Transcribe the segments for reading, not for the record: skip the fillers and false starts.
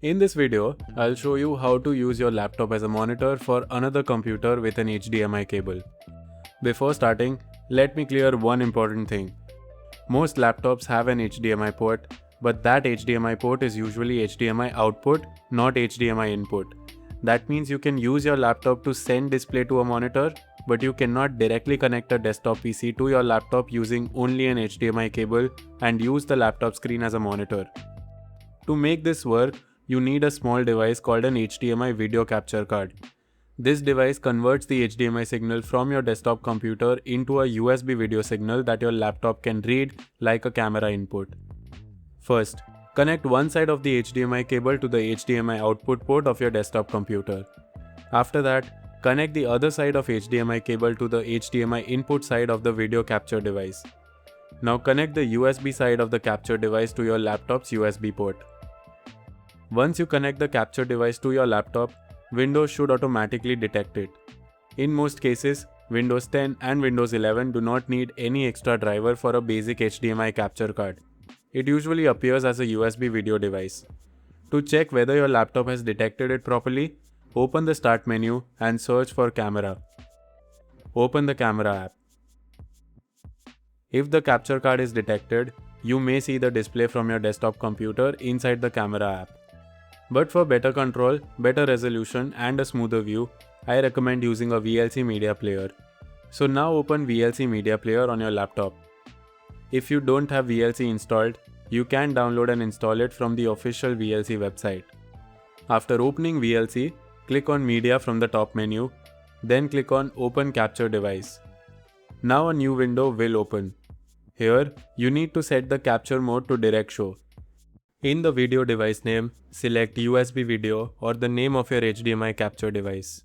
In this video, I'll show you how to use your laptop as a monitor for another computer with an HDMI cable. Before starting, let me clear one important thing. Most laptops have an HDMI port, but that HDMI port is usually HDMI output, not HDMI input. That means you can use your laptop to send display to a monitor, but you cannot directly connect a desktop PC to your laptop using only an HDMI cable and use the laptop screen as a monitor. To make this work, you need a small device called an HDMI video capture card. This device converts the HDMI signal from your desktop computer into a USB video signal that your laptop can read like a camera input. First, connect one side of the HDMI cable to the HDMI output port of your desktop computer. After that, connect the other side of HDMI cable to the HDMI input side of the video capture device. Now connect the USB side of the capture device to your laptop's USB port. Once you connect the capture device to your laptop, Windows should automatically detect it. In most cases, Windows 10 and Windows 11 do not need any extra driver for a basic HDMI capture card. It usually appears as a USB video device. To check whether your laptop has detected it properly, open the Start menu and search for Camera. Open the Camera app. If the capture card is detected, you may see the display from your desktop computer inside the Camera app. But for better control, better resolution and a smoother view, I recommend using a VLC media player. So now open VLC media player on your laptop. If you don't have VLC installed, you can download and install it from the official VLC website. After opening VLC, click on Media from the top menu, then click on Open Capture Device. Now a new window will open. Here, you need to set the capture mode to Direct Show. In the video device name, select USB video or the name of your HDMI capture device.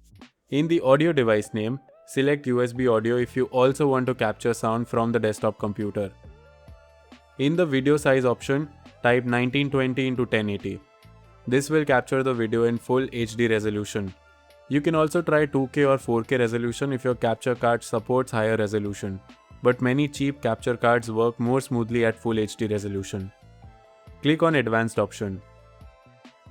In the audio device name, select USB audio if you also want to capture sound from the desktop computer. In the video size option, type 1920 x 1080. This will capture the video in full HD resolution. You can also try 2K or 4K resolution if your capture card supports higher resolution, but many cheap capture cards work more smoothly at full HD resolution. Click on Advanced option.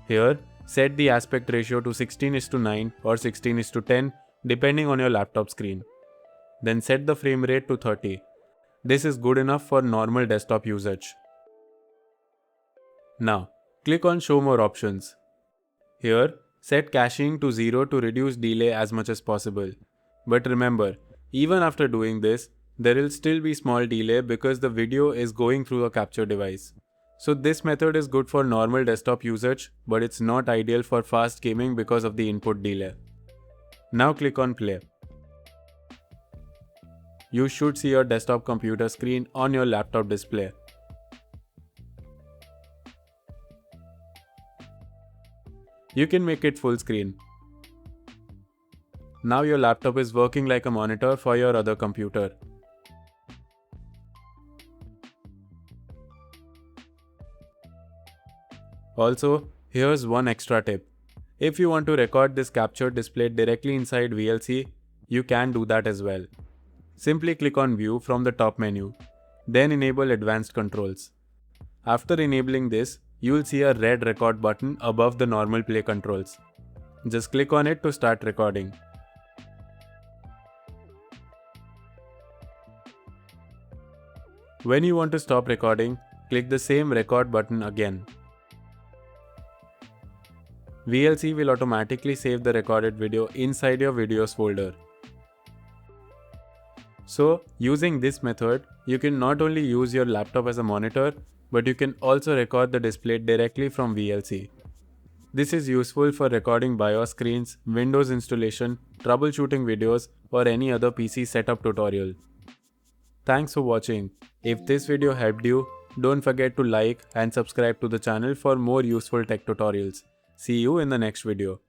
Here, set the aspect ratio to 16:9 or 16:10 depending on your laptop screen. Then set the frame rate to 30. This is good enough for normal desktop usage. Now, click on Show More options. Here, set caching to 0 to reduce delay as much as possible. But remember, even after doing this, there will still be small delay because the video is going through a capture device. So this method is good for normal desktop usage, but it's not ideal for fast gaming because of the input delay. Now click on Play. You should see your desktop computer screen on your laptop display. You can make it full screen. Now your laptop is working like a monitor for your other computer. Also, here's one extra tip. If you want to record this capture displayed directly inside VLC, you can do that as well. Simply click on View from the top menu, then enable Advanced Controls. After enabling this, you will see a red record button above the normal play controls. Just click on it to start recording. When you want to stop recording, click the same record button again. VLC will automatically save the recorded video inside your videos folder. So, using this method, you can not only use your laptop as a monitor, but you can also record the display directly from VLC. This is useful for recording BIOS screens, Windows installation, troubleshooting videos, or any other PC setup tutorial. Thanks for watching. If this video helped you, don't forget to like and subscribe to the channel for more useful tech tutorials. See you in the next video.